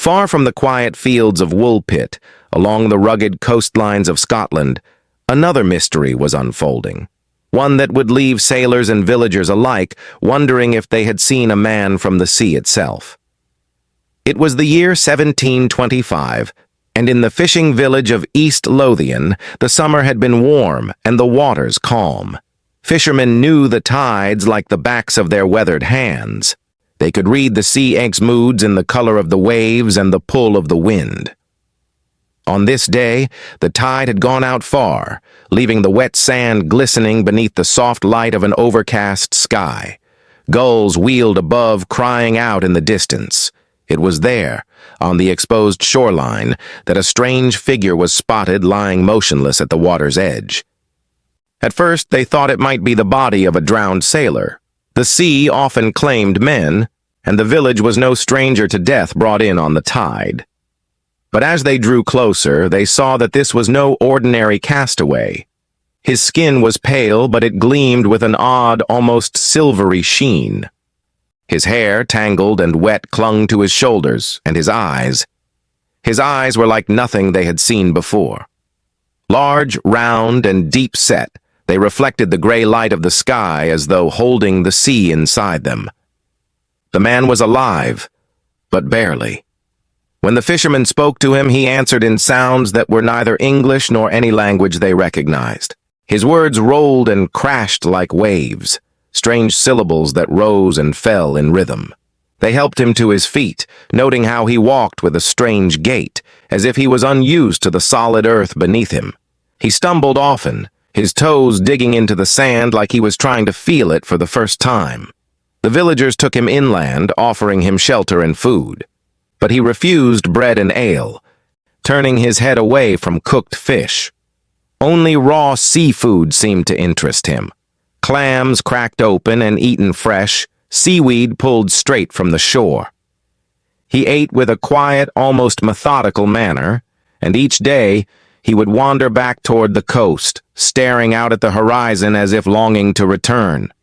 Far from the quiet fields of Woolpit, along the rugged coastlines of Scotland, another mystery was unfolding, one that would leave sailors and villagers alike wondering if they had seen a man from the sea itself. It was the year 1725, and in the fishing village of East Lothian, the summer had been warm and the waters calm. Fishermen knew the tides like the backs of their weathered hands. They could read the sea egg's moods in the color of the waves and the pull of the wind. On this day, the tide had gone out far, leaving the wet sand glistening beneath the soft light of an overcast sky. Gulls wheeled above, crying out in the distance. It was there, on the exposed shoreline, that a strange figure was spotted lying motionless at the water's edge. At first, they thought it might be the body of a drowned sailor. The sea often claimed men, and the village was no stranger to death brought in on the tide. But as they drew closer, they saw that this was no ordinary castaway. His skin was pale, but it gleamed with an odd, almost silvery sheen. His hair, tangled and wet, clung to his shoulders, and his eyes were like nothing they had seen before. Large, round, and deep-set, they reflected the gray light of the sky as though holding the sea inside them. The man was alive, but barely. When the fisherman spoke to him, he answered in sounds that were neither English nor any language they recognized. His words rolled and crashed like waves, strange syllables that rose and fell in rhythm. They helped him to his feet, noting how he walked with a strange gait, as if he was unused to the solid earth beneath him. He stumbled often, his toes digging into the sand like he was trying to feel it for the first time. The villagers took him inland, offering him shelter and food. But he refused bread and ale, turning his head away from cooked fish. Only raw seafood seemed to interest him. Clams cracked open and eaten fresh, seaweed pulled straight from the shore. He ate with a quiet, almost methodical manner, and each day he would wander back toward the coast, staring out at the horizon as if longing to return.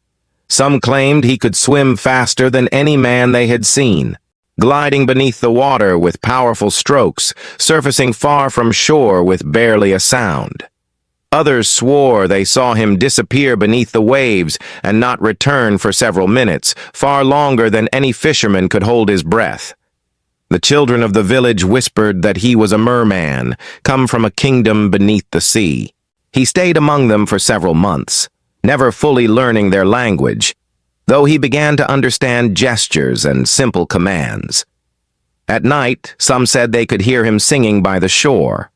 Some claimed he could swim faster than any man they had seen, gliding beneath the water with powerful strokes, surfacing far from shore with barely a sound. Others swore they saw him disappear beneath the waves and not return for several minutes, far longer than any fisherman could hold his breath. The children of the village whispered that he was a merman, come from a kingdom beneath the sea. He stayed among them for several months, never fully learning their language, though he began to understand gestures and simple commands. At night, some said they could hear him singing by the shore,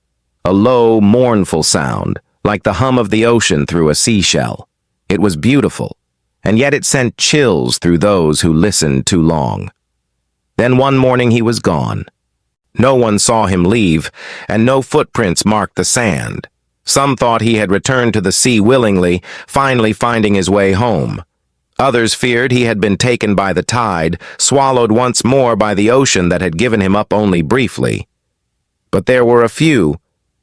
a low, mournful sound, like the hum of the ocean through a seashell. It was beautiful, and yet it sent chills through those who listened too long. Then one morning he was gone. No one saw him leave, and no footprints marked the sand. Some thought he had returned to the sea willingly, finally finding his way home. Others feared he had been taken by the tide, swallowed once more by the ocean that had given him up only briefly. But there were a few,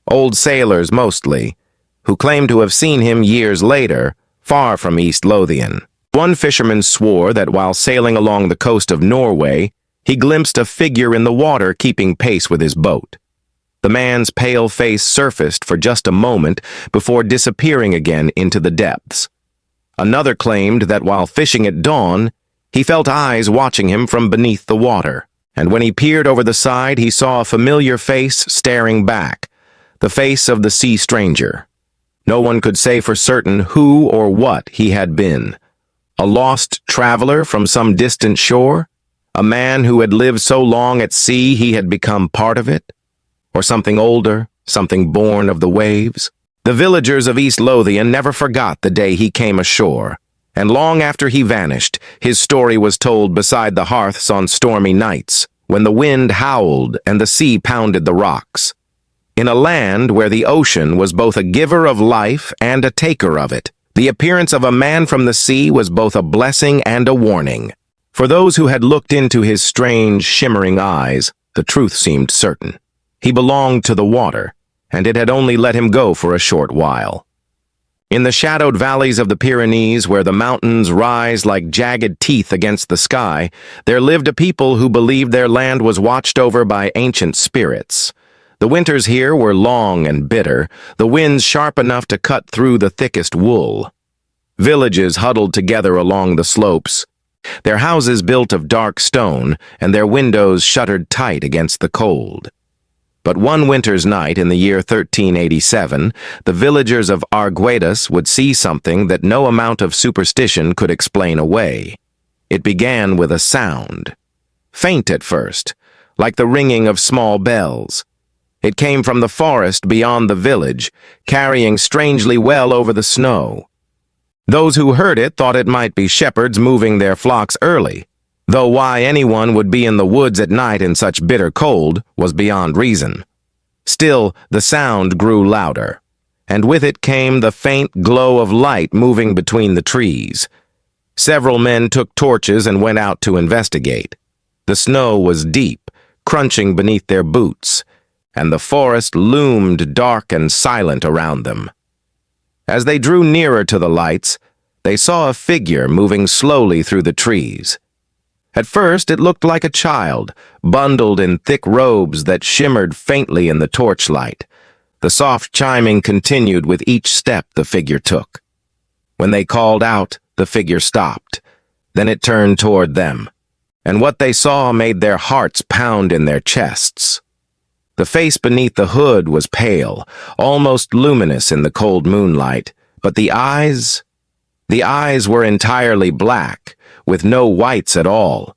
old sailors mostly, who claimed to have seen him years later, far from East Lothian. One fisherman swore that while sailing along the coast of Norway, he glimpsed a figure in the water keeping pace with his boat. The man's pale face surfaced for just a moment before disappearing again into the depths. Another claimed that while fishing at dawn, he felt eyes watching him from beneath the water, and when he peered over the side, he saw a familiar face staring back, the face of the sea stranger. No one could say for certain who or what he had been. A lost traveler from some distant shore? A man who had lived so long at sea he had become part of it? Or something older, something born of the waves? The villagers of East Lothian never forgot the day he came ashore, and long after he vanished, his story was told beside the hearths on stormy nights, when the wind howled and the sea pounded the rocks. In a land where the ocean was both a giver of life and a taker of it, the appearance of a man from the sea was both a blessing and a warning. For those who had looked into his strange, shimmering eyes, the truth seemed certain. He belonged to the water, and it had only let him go for a short while. In the shadowed valleys of the Pyrenees, where the mountains rise like jagged teeth against the sky, there lived a people who believed their land was watched over by ancient spirits. The winters here were long and bitter, the winds sharp enough to cut through the thickest wool. Villages huddled together along the slopes, their houses built of dark stone and their windows shuttered tight against the cold. But one winter's night in the year 1387, the villagers of Arguedas would see something that no amount of superstition could explain away. It began with a sound. Faint at first, like the ringing of small bells. It came from the forest beyond the village, carrying strangely well over the snow. Those who heard it thought it might be shepherds moving their flocks early, though why anyone would be in the woods at night in such bitter cold was beyond reason. Still, the sound grew louder, and with it came the faint glow of light moving between the trees. Several men took torches and went out to investigate. The snow was deep, crunching beneath their boots, and the forest loomed dark and silent around them. As they drew nearer to the lights, they saw a figure moving slowly through the trees. At first, it looked like a child, bundled in thick robes that shimmered faintly in the torchlight. The soft chiming continued with each step the figure took. When they called out, the figure stopped. Then it turned toward them, and what they saw made their hearts pound in their chests. The face beneath the hood was pale, almost luminous in the cold moonlight, but the eyes were entirely black, with no whites at all.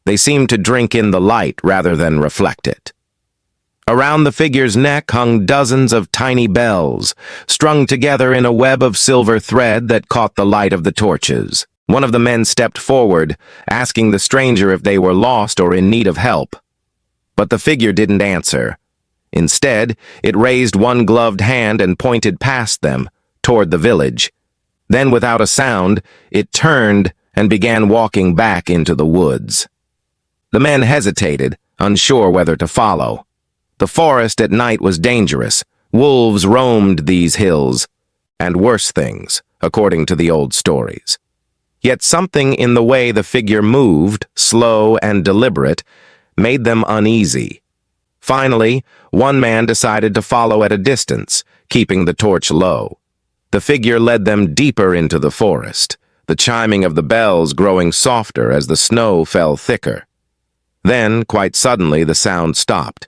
They seemed to drink in the light rather than reflect it. Around the figure's neck hung dozens of tiny bells, strung together in a web of silver thread that caught the light of the torches. One of the men stepped forward, asking the stranger if they were lost or in need of help. But the figure didn't answer. Instead, it raised one gloved hand and pointed past them, toward the village. Then, without a sound, it turned and began walking back into the woods. The men hesitated, unsure whether to follow. The forest at night was dangerous. Wolves roamed these hills, and worse things, according to the old stories. Yet something in the way the figure moved, slow and deliberate, made them uneasy. Finally, one man decided to follow at a distance, keeping the torch low. The figure led them deeper into the forest, the chiming of the bells growing softer as the snow fell thicker. Then, quite suddenly, the sound stopped.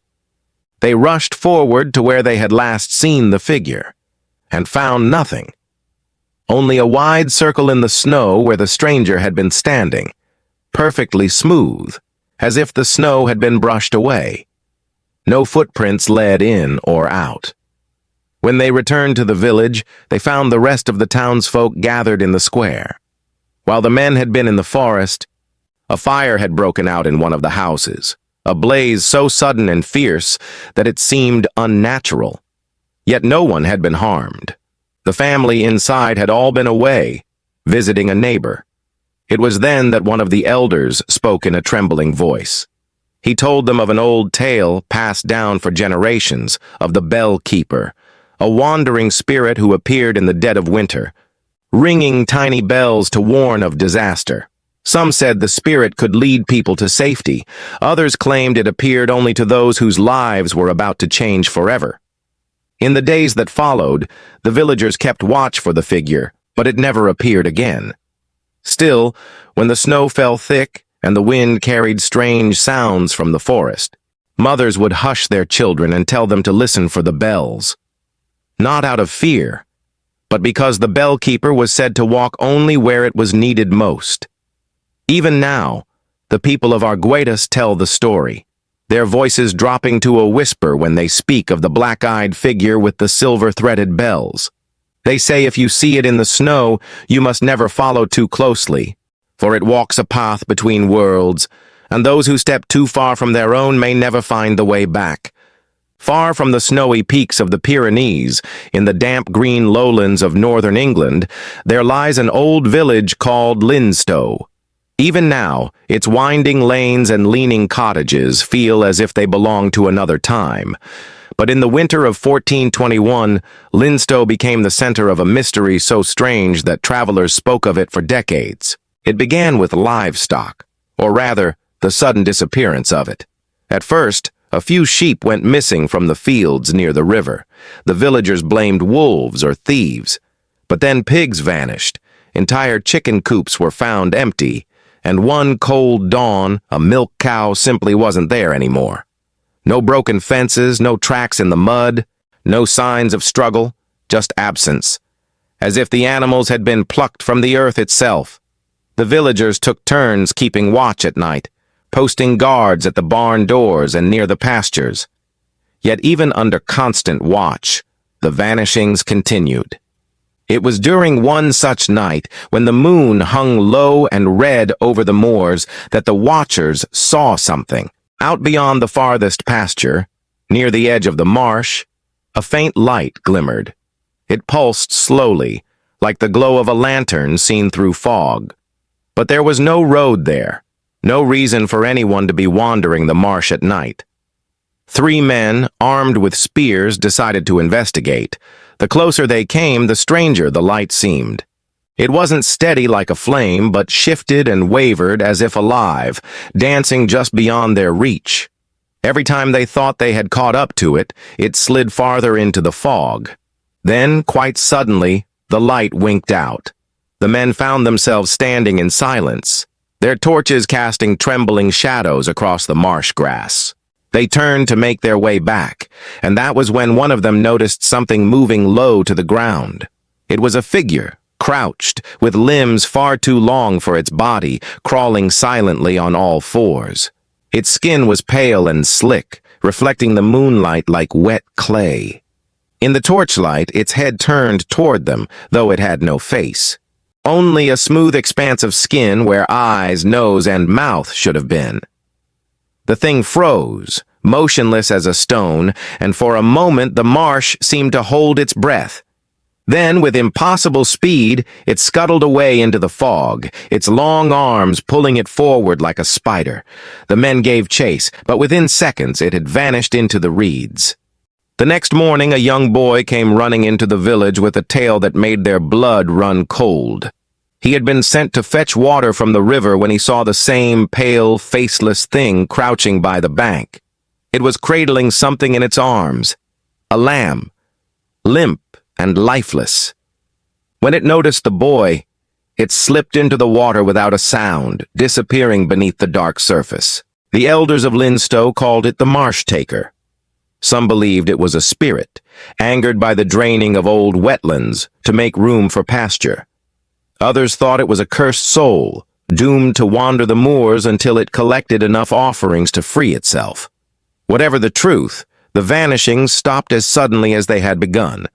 They rushed forward to where they had last seen the figure, and found nothing. Only a wide circle in the snow where the stranger had been standing, perfectly smooth, as if the snow had been brushed away. No footprints led in or out. When they returned to the village, they found the rest of the townsfolk gathered in the square. While the men had been in the forest, a fire had broken out in one of the houses, a blaze so sudden and fierce that it seemed unnatural. Yet no one had been harmed. The family inside had all been away, visiting a neighbor. It was then that one of the elders spoke in a trembling voice. He told them of an old tale passed down for generations of the bell keeper, a wandering spirit who appeared in the dead of winter, ringing tiny bells to warn of disaster. Some said the spirit could lead people to safety. Others claimed it appeared only to those whose lives were about to change forever. In the days that followed, the villagers kept watch for the figure, but it never appeared again. Still, when the snow fell thick and the wind carried strange sounds from the forest, mothers would hush their children and tell them to listen for the bells. Not out of fear, but because the bell keeper was said to walk only where it was needed most. Even now, the people of Arguedas tell the story, their voices dropping to a whisper when they speak of the black-eyed figure with the silver-threaded bells. They say if you see it in the snow, you must never follow too closely, for it walks a path between worlds, and those who step too far from their own may never find the way back. Far from the snowy peaks of the Pyrenees, in the damp green lowlands of northern England, there lies an old village called Linstow. Even now, its winding lanes and leaning cottages feel as if they belong to another time. But in the winter of 1421, Linstow became the center of a mystery so strange that travelers spoke of it for decades. It began with livestock, or rather, the sudden disappearance of it. At first, a few sheep went missing from the fields near the river. The villagers blamed wolves or thieves. But then pigs vanished, entire chicken coops were found empty, and one cold dawn, a milk cow simply wasn't there anymore. No broken fences, no tracks in the mud, no signs of struggle, just absence, as if the animals had been plucked from the earth itself. The villagers took turns keeping watch at night, posting guards at the barn doors and near the pastures. Yet even under constant watch, the vanishings continued. It was during one such night, when the moon hung low and red over the moors, that the watchers saw something. Out beyond the farthest pasture, near the edge of the marsh, a faint light glimmered. It pulsed slowly, like the glow of a lantern seen through fog. But there was no road there, no reason for anyone to be wandering the marsh at night. 3 men, armed with spears, decided to investigate. The closer they came, the stranger the light seemed. It wasn't steady like a flame, but shifted and wavered as if alive, dancing just beyond their reach. Every time they thought they had caught up to it, it slid farther into the fog. Then, quite suddenly, the light winked out. The men found themselves standing in silence, their torches casting trembling shadows across the marsh grass. They turned to make their way back, and that was when one of them noticed something moving low to the ground. It was a figure, crouched, with limbs far too long for its body, crawling silently on all fours. Its skin was pale and slick, reflecting the moonlight like wet clay. In the torchlight, its head turned toward them, though it had no face. Only a smooth expanse of skin where eyes, nose, and mouth should have been. The thing froze, motionless as a stone, and for a moment the marsh seemed to hold its breath. Then, with impossible speed, it scuttled away into the fog, its long arms pulling it forward like a spider. The men gave chase, but within seconds it had vanished into the reeds. The next morning, a young boy came running into the village with a tale that made their blood run cold. He had been sent to fetch water from the river when he saw the same pale, faceless thing crouching by the bank. It was cradling something in its arms, a lamb, limp and lifeless. When it noticed the boy, it slipped into the water without a sound, disappearing beneath the dark surface. The elders of Linstow called it the marsh taker. Some believed it was a spirit, angered by the draining of old wetlands to make room for pasture. Others thought it was a cursed soul, doomed to wander the moors until it collected enough offerings to free itself. Whatever the truth, the vanishings stopped as suddenly as they had begun.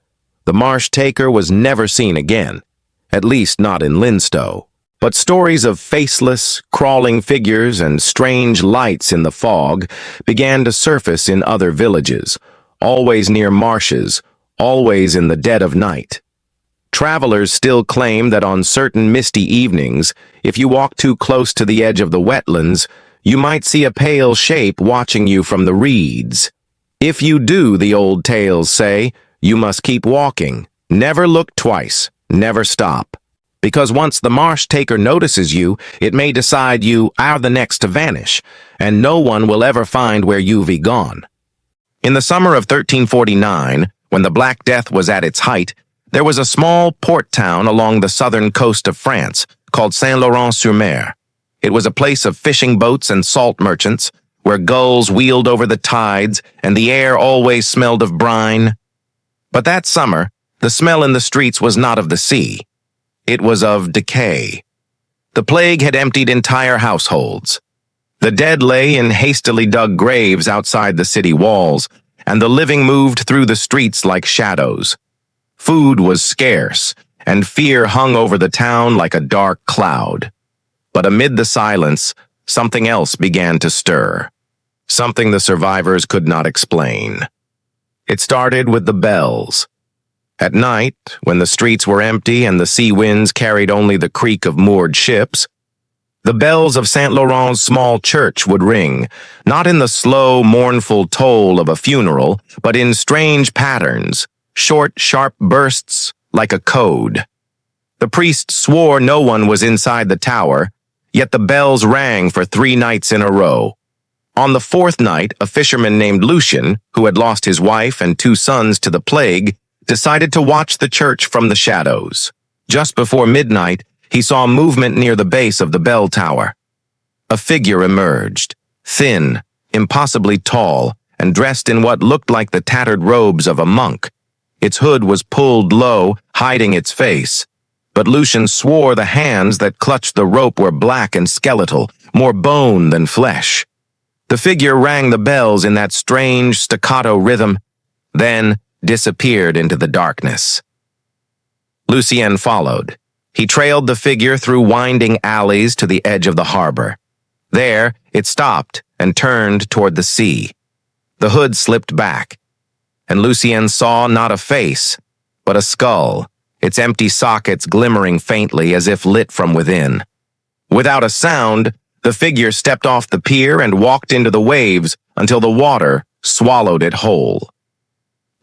The marsh taker was never seen again, at least not in Linstow. But stories of faceless, crawling figures and strange lights in the fog began to surface in other villages, always near marshes, always in the dead of night. Travelers still claim that on certain misty evenings, if you walk too close to the edge of the wetlands, you might see a pale shape watching you from the reeds. If you do, the old tales say, you must keep walking. Never look twice. Never stop. Because once the marsh taker notices you, it may decide you are the next to vanish, and no one will ever find where you've gone. In the summer of 1349, when the Black Death was at its height, there was a small port town along the southern coast of France called Saint-Laurent-sur-Mer. It was a place of fishing boats and salt merchants, where gulls wheeled over the tides and the air always smelled of brine. But that summer, the smell in the streets was not of the sea. It was of decay. The plague had emptied entire households. The dead lay in hastily dug graves outside the city walls, and the living moved through the streets like shadows. Food was scarce, and fear hung over the town like a dark cloud. But amid the silence, something else began to stir. Something the survivors could not explain. It started with the bells. At night, when the streets were empty and the sea winds carried only the creak of moored ships, The bells of Saint Laurent's small church would ring, not in the slow, mournful toll of a funeral, but in strange patterns, short, sharp bursts like a code. The priest swore no one was inside the tower, yet the bells rang for 3 nights in a row. On the 4th night, a fisherman named Lucien, who had lost his wife and 2 sons to the plague, decided to watch the church from the shadows. Just before midnight, he saw movement near the base of the bell tower. A figure emerged, thin, impossibly tall, and dressed in what looked like the tattered robes of a monk. Its hood was pulled low, hiding its face. But Lucien swore the hands that clutched the rope were black and skeletal, more bone than flesh. The figure rang the bells in that strange staccato rhythm, then disappeared into the darkness. Lucien followed. He trailed the figure through winding alleys to the edge of the harbor. There, it stopped and turned toward the sea. The hood slipped back, and Lucien saw not a face, but a skull, its empty sockets glimmering faintly as if lit from within. Without a sound, the figure stepped off the pier and walked into the waves until the water swallowed it whole.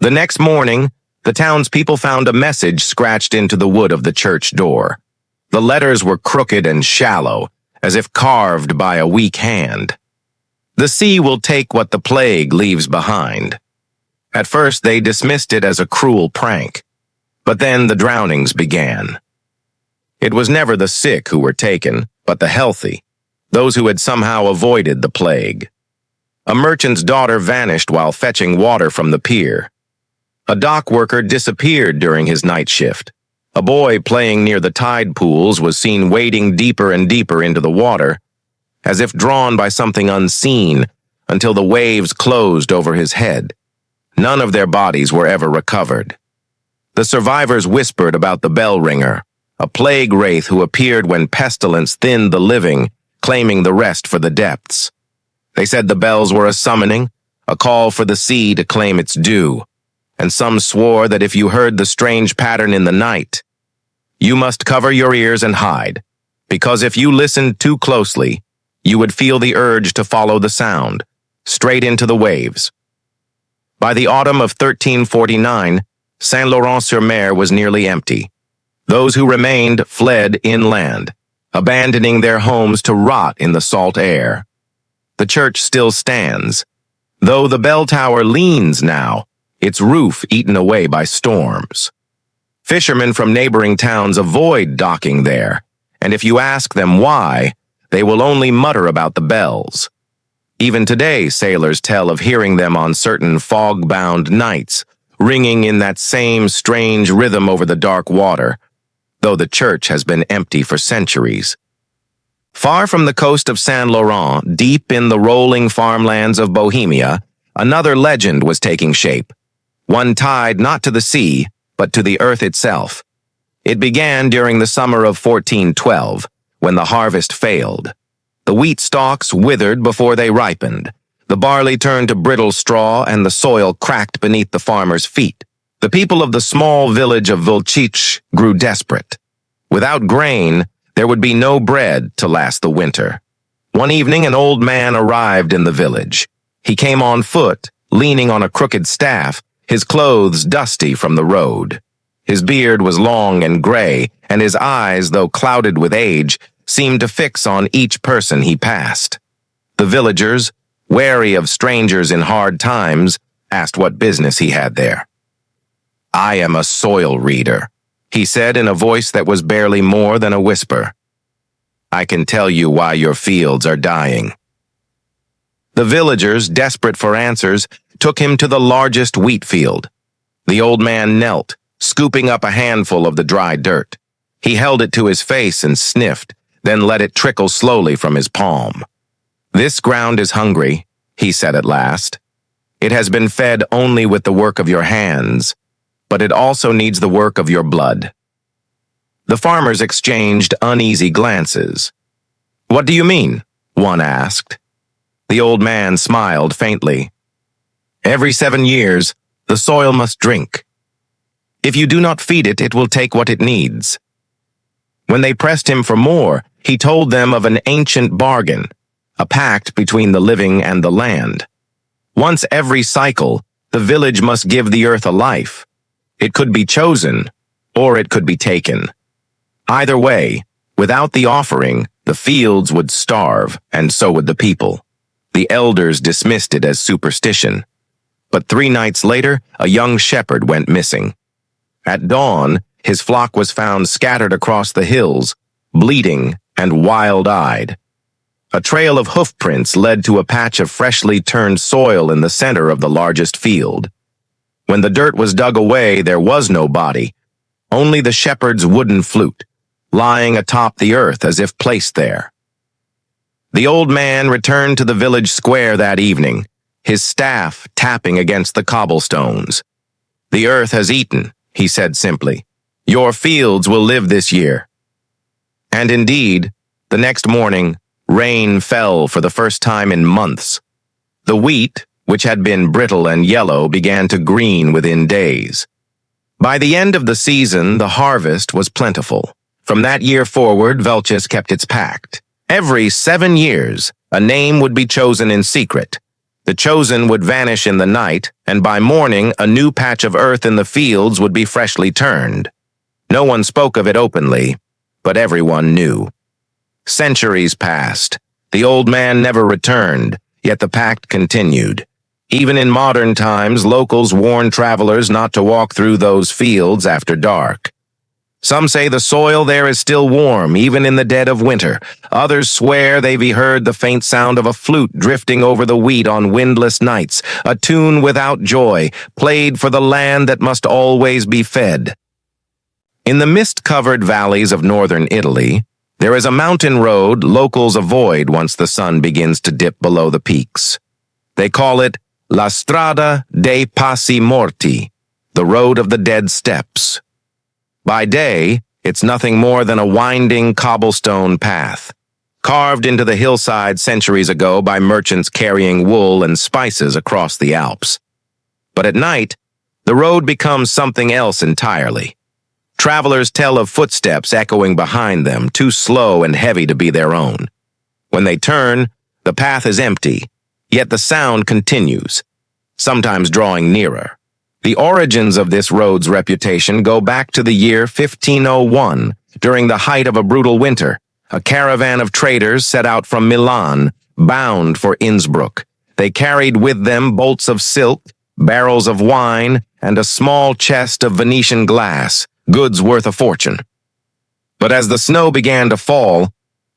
The next morning, the townspeople found a message scratched into the wood of the church door. The letters were crooked and shallow, as if carved by a weak hand. The sea will take what the plague leaves behind. At first, they dismissed it as a cruel prank, but then the drownings began. It was never the sick who were taken, but the healthy, those who had somehow avoided the plague. A merchant's daughter vanished while fetching water from the pier. A dock worker disappeared during his night shift. A boy playing near the tide pools was seen wading deeper and deeper into the water, as if drawn by something unseen, until the waves closed over his head. None of their bodies were ever recovered. The survivors whispered about the bell ringer, a plague wraith who appeared when pestilence thinned the living, claiming the rest for the depths. They said the bells were a summoning, a call for the sea to claim its due, and some swore that if you heard the strange pattern in the night, you must cover your ears and hide, because if you listened too closely, you would feel the urge to follow the sound, straight into the waves. By the autumn of 1349, Saint-Laurent-sur-Mer was nearly empty. Those who remained fled inland, abandoning their homes to rot in the salt air. The church still stands, though the bell tower leans now, its roof eaten away by storms. Fishermen from neighboring towns avoid docking there, and if you ask them why, they will only mutter about the bells. Even today, sailors tell of hearing them on certain fog-bound nights, ringing in that same strange rhythm over the dark water, though the church has been empty for centuries. Far from the coast of Saint Laurent, deep in the rolling farmlands of Bohemia, another legend was taking shape, one tied not to the sea, but to the earth itself. It began during the summer of 1412, when the harvest failed. The wheat stalks withered before they ripened. The barley turned to brittle straw, and the soil cracked beneath the farmers' feet. The people of the small village of Woolpit grew desperate. Without grain, there would be no bread to last the winter. One evening, an old man arrived in the village. He came on foot, leaning on a crooked staff, his clothes dusty from the road. His beard was long and gray, and his eyes, though clouded with age, seemed to fix on each person he passed. The villagers, wary of strangers in hard times, asked what business he had there. "I am a soil reader," he said in a voice that was barely more than a whisper. "I can tell you why your fields are dying." The villagers, desperate for answers, took him to the largest wheat field. The old man knelt, scooping up a handful of the dry dirt. He held it to his face and sniffed, then let it trickle slowly from his palm. "This ground is hungry," he said at last. "It has been fed only with the work of your hands, but it also needs the work of your blood." The farmers exchanged uneasy glances. "What do you mean?" one asked. The old man smiled faintly. "Every 7 years, the soil must drink. If you do not feed it, it will take what it needs." When they pressed him for more, he told them of an ancient bargain, a pact between the living and the land. Once every cycle, the village must give the earth a life. It could be chosen, or it could be taken. Either way, without the offering, the fields would starve, and so would the people. The elders dismissed it as superstition. But 3 nights later, a young shepherd went missing. At dawn, his flock was found scattered across the hills, bleeding and wild-eyed. A trail of hoofprints led to a patch of freshly turned soil in the center of the largest field. When the dirt was dug away, there was no body, only the shepherd's wooden flute, lying atop the earth as if placed there. The old man returned to the village square that evening, his staff tapping against the cobblestones. "The earth has eaten," he said simply. "Your fields will live this year." And indeed, the next morning, rain fell for the first time in months. The wheat, which had been brittle and yellow, began to green within days. By the end of the season, the harvest was plentiful. From that year forward, Velchis kept its pact. Every 7 years, a name would be chosen in secret. The chosen would vanish in the night, and by morning, a new patch of earth in the fields would be freshly turned. No one spoke of it openly, but everyone knew. Centuries passed. The old man never returned, yet the pact continued. Even in modern times, locals warn travelers not to walk through those fields after dark. Some say the soil there is still warm, even in the dead of winter. Others swear they've heard the faint sound of a flute drifting over the wheat on windless nights, a tune without joy, played for the land that must always be fed. In the mist-covered valleys of northern Italy, there is a mountain road locals avoid once the sun begins to dip below the peaks. They call it La Strada dei Passi Morti, the road of the dead steps. By day, it's nothing more than a winding cobblestone path, carved into the hillside centuries ago by merchants carrying wool and spices across the Alps. But at night, the road becomes something else entirely. Travelers tell of footsteps echoing behind them, too slow and heavy to be their own. When they turn, the path is empty, yet the sound continues, sometimes drawing nearer. The origins of this road's reputation go back to the year 1501, during the height of a brutal winter. A caravan of traders set out from Milan, bound for Innsbruck. They carried with them bolts of silk, barrels of wine, and a small chest of Venetian glass, goods worth a fortune. But as the snow began to fall,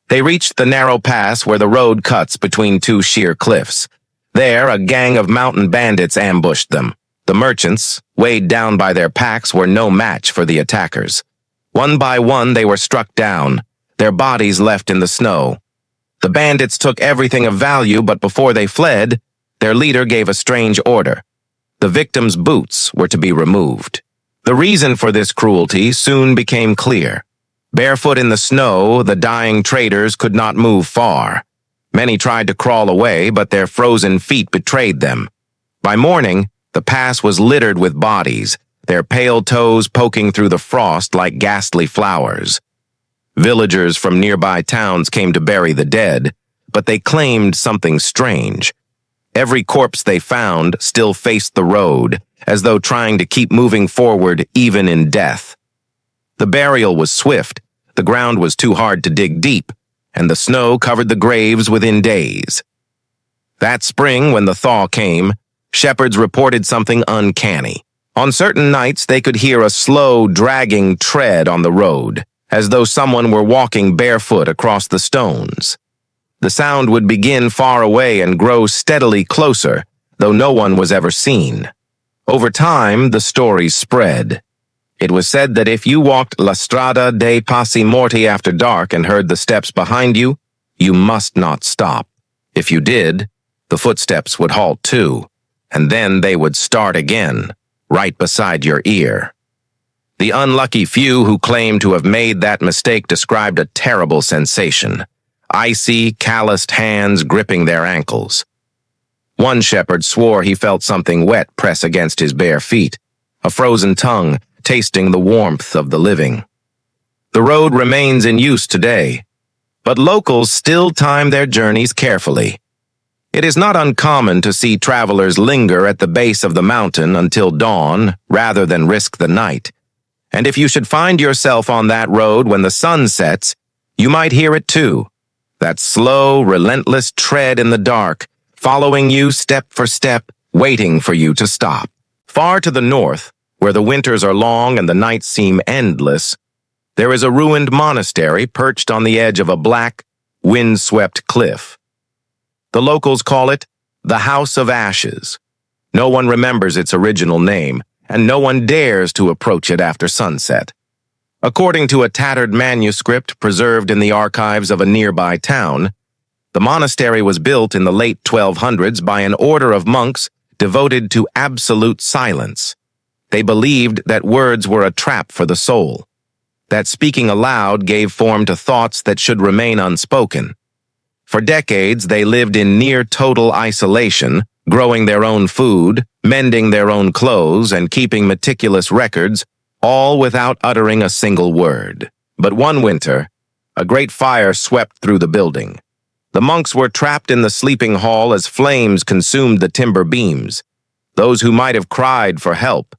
they reached the narrow pass where the road cuts between 2 sheer cliffs. There, a gang of mountain bandits ambushed them. The merchants, weighed down by their packs, were no match for the attackers. One by one, they were struck down, their bodies left in the snow. The bandits took everything of value, but before they fled, their leader gave a strange order. The victims' boots were to be removed. The reason for this cruelty soon became clear. Barefoot in the snow, the dying traders could not move far. Many tried to crawl away, but their frozen feet betrayed them. By morning, the pass was littered with bodies, their pale toes poking through the frost like ghastly flowers. Villagers from nearby towns came to bury the dead, but they claimed something strange. Every corpse they found still faced the road, as though trying to keep moving forward even in death. The burial was swift, the ground was too hard to dig deep, and the snow covered the graves within days. That spring, when the thaw came, shepherds reported something uncanny. On certain nights, they could hear a slow, dragging tread on the road, as though someone were walking barefoot across the stones. The sound would begin far away and grow steadily closer, though no one was ever seen. Over time, the stories spread. It was said that if you walked La Strada dei Passi Morti after dark and heard the steps behind you, you must not stop. If you did, the footsteps would halt too, and then they would start again, right beside your ear. The unlucky few who claimed to have made that mistake described a terrible sensation, icy, calloused hands gripping their ankles. One shepherd swore he felt something wet press against his bare feet, a frozen tongue tasting the warmth of the living. The road remains in use today, But locals still time their journeys carefully. It is not uncommon to see travelers linger at the base of the mountain until dawn rather than risk the night. And if you should find yourself on that road when the sun sets, you might hear it too. That slow, relentless tread in the dark, following you step for step, waiting for you to stop. Far to the north, where the winters are long and the nights seem endless, there is a ruined monastery perched on the edge of a black, wind-swept cliff. The locals call it the House of Ashes. No one remembers its original name, and no one dares to approach it after sunset. According to a tattered manuscript preserved in the archives of a nearby town, the monastery was built in the late 1200s by an order of monks devoted to absolute silence. They believed that words were a trap for the soul, that speaking aloud gave form to thoughts that should remain unspoken. For decades, they lived in near total isolation, growing their own food, mending their own clothes, and keeping meticulous records, all without uttering a single word. But one winter, a great fire swept through the building. The monks were trapped in the sleeping hall as flames consumed the timber beams. Those who might have cried for help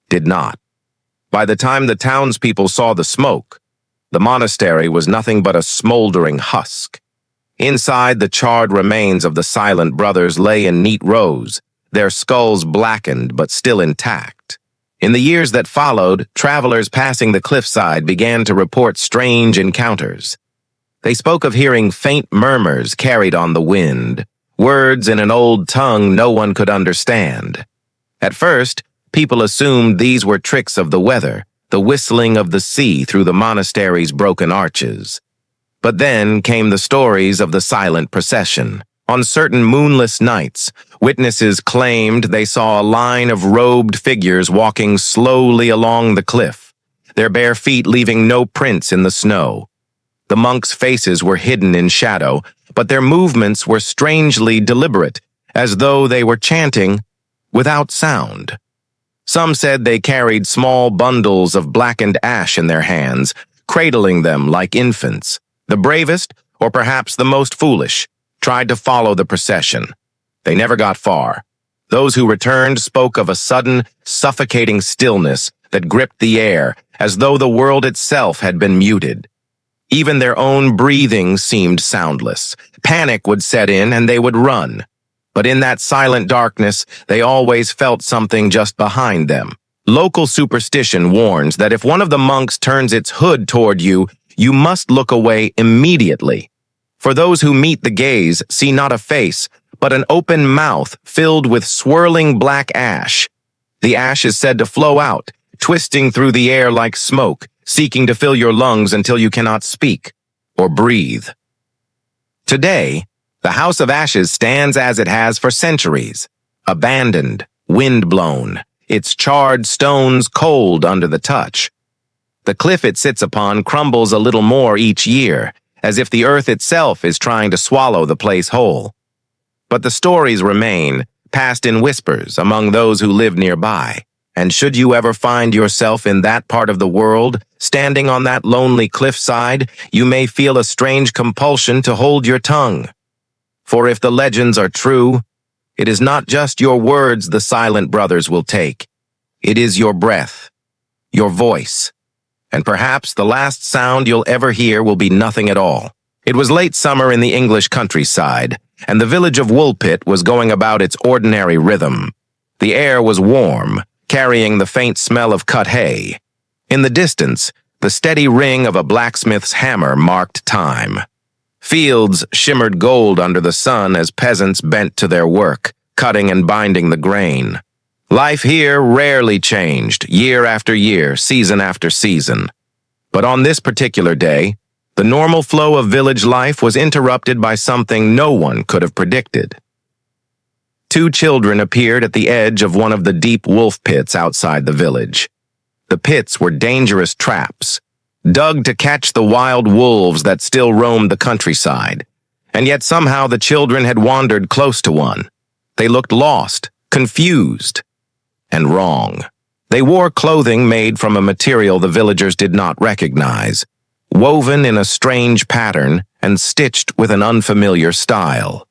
did not. By the time the townspeople saw the smoke, the monastery was nothing but a smoldering husk. Inside, the charred remains of the silent brothers lay in neat rows, their skulls blackened but still intact. In the years that followed, travelers passing the cliffside began to report strange encounters. They spoke of hearing faint murmurs carried on the wind, words in an old tongue no one could understand. At first, people assumed these were tricks of the weather, the whistling of the sea through the monastery's broken arches. But then came the stories of the silent procession. On certain moonless nights, witnesses claimed they saw a line of robed figures walking slowly along the cliff, their bare feet leaving no prints in the snow. The monks' faces were hidden in shadow, but their movements were strangely deliberate, as though they were chanting without sound. Some said they carried small bundles of blackened ash in their hands, cradling them like infants. The bravest, or perhaps the most foolish, tried to follow the procession. They never got far. Those who returned spoke of a sudden, suffocating stillness that gripped the air, as though the world itself had been muted. Even their own breathing seemed soundless. Panic would set in and they would run. But in that silent darkness, they always felt something just behind them. Local superstition warns that if one of the monks turns its hood toward you, you must look away immediately. For those who meet the gaze see not a face, but an open mouth filled with swirling black ash. The ash is said to flow out, twisting through the air like smoke, seeking to fill your lungs until you cannot speak or breathe. Today, the House of Ashes stands as it has for centuries, abandoned, wind-blown, its charred stones cold under the touch. The cliff it sits upon crumbles a little more each year, as if the earth itself is trying to swallow the place whole. But the stories remain, passed in whispers among those who live nearby. And should you ever find yourself in that part of the world, standing on that lonely cliffside, you may feel a strange compulsion to hold your tongue. For if the legends are true, it is not just your words the silent brothers will take. It is your breath, your voice, and perhaps the last sound you'll ever hear will be nothing at all. It was late summer in the English countryside, and the village of Woolpit was going about its ordinary rhythm. The air was warm, carrying the faint smell of cut hay. In the distance, the steady ring of a blacksmith's hammer marked time. Fields shimmered gold under the sun as peasants bent to their work, cutting and binding the grain. Life here rarely changed, year after year, season after season. But on this particular day, the normal flow of village life was interrupted by something no one could have predicted. Two children appeared at the edge of one of the deep wolf pits outside the village. The pits were dangerous traps, dug to catch the wild wolves that still roamed the countryside, and yet somehow the children had wandered close to one. They looked lost, confused, and wrong. They wore clothing made from a material the villagers did not recognize. woven in a strange pattern and stitched with an unfamiliar style.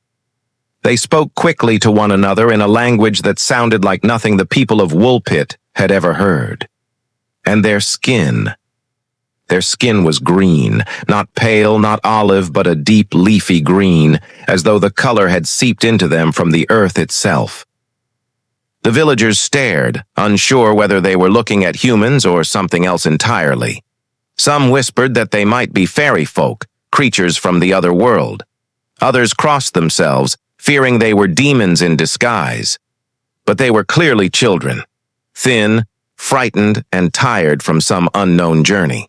They spoke quickly to one another in a language that sounded like nothing the people of Woolpit had ever heard. And their skin was green, not pale, not olive, but a deep leafy green, as though the color had seeped into them from the earth itself. The villagers stared, unsure whether they were looking at humans or something else entirely. Some whispered that they might be fairy folk, creatures from the other world. Others crossed themselves, fearing they were demons in disguise. But they were clearly children, thin, frightened, and tired from some unknown journey.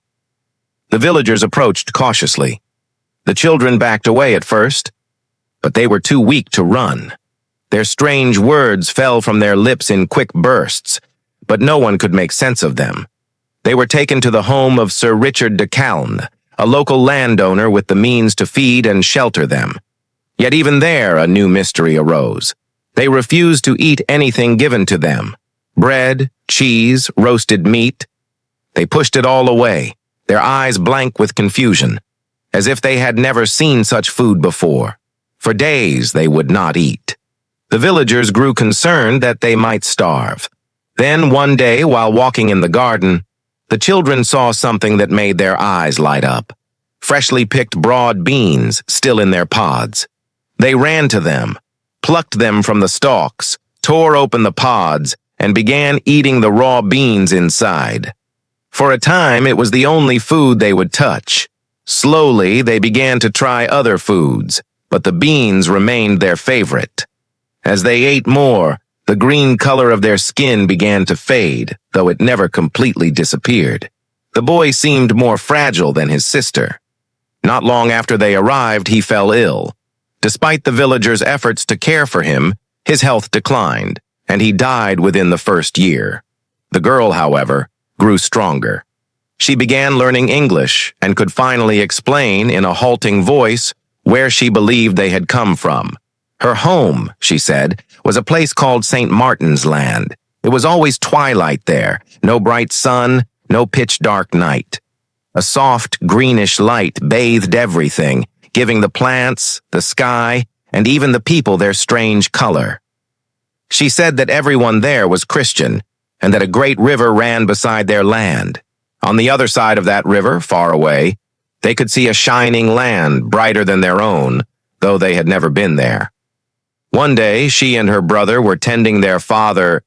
The villagers approached cautiously. The children backed away at first, but they were too weak to run. Their strange words fell from their lips in quick bursts, but no one could make sense of them. They were taken to the home of Sir Richard de Calne, a local landowner with the means to feed and shelter them. Yet even there a new mystery arose. They refused to eat anything given to them. Bread, cheese, roasted meat. They pushed it all away, their eyes blank with confusion, as if they had never seen such food before. For days they would not eat. The villagers grew concerned that they might starve. Then one day, while walking in the garden, the children saw something that made their eyes light up. Freshly picked broad beans still in their pods. They ran to them, plucked them from the stalks, tore open the pods, and began eating the raw beans inside. For a time, it was the only food they would touch. Slowly, they began to try other foods, but the beans remained their favorite. As they ate more, the green color of their skin began to fade, though it never completely disappeared. The boy seemed more fragile than his sister. Not long after they arrived, he fell ill. Despite the villagers' efforts to care for him, his health declined, and he died within the first year. The girl, however, grew stronger. She began learning English and could finally explain in a halting voice where she believed they had come from. Her home, she said, was a place called St. Martin's Land. It was always twilight there, no bright sun, no pitch-dark night. A soft, greenish light bathed everything, giving the plants, the sky, and even the people their strange color. She said that everyone there was Christian, and that a great river ran beside their land. On the other side of that river, far away, they could see a shining land brighter than their own, though they had never been there. One day, she and her brother were tending their father's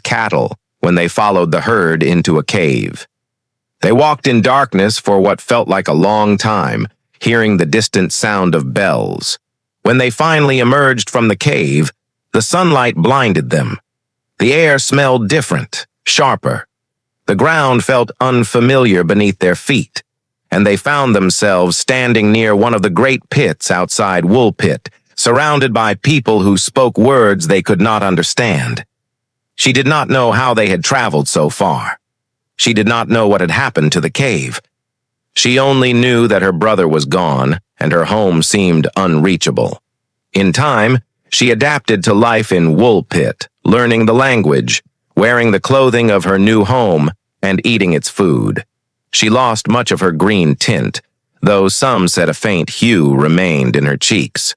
cattle when they followed the herd into a cave. They walked in darkness for what felt like a long time, hearing the distant sound of bells. When they finally emerged from the cave, the sunlight blinded them. The air smelled different, sharper. The ground felt unfamiliar beneath their feet, and they found themselves standing near one of the great pits outside Woolpit, surrounded by people who spoke words they could not understand. She did not know how they had traveled so far. She did not know what had happened to the cave. She only knew that her brother was gone, and her home seemed unreachable. In time, she adapted to life in Woolpit, learning the language, wearing the clothing of her new home, and eating its food. She lost much of her green tint, though some said a faint hue remained in her cheeks.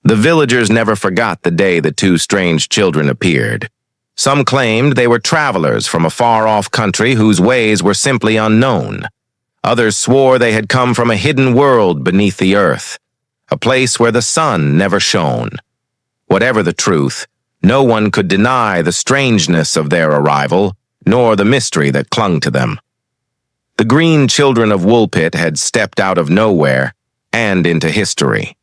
The villagers never forgot the day the two strange children appeared. Some claimed they were travelers from a far-off country whose ways were simply unknown. Others swore they had come from a hidden world beneath the earth, a place where the sun never shone. Whatever the truth, no one could deny the strangeness of their arrival, nor the mystery that clung to them. The Green Children of Woolpit had stepped out of nowhere and into history.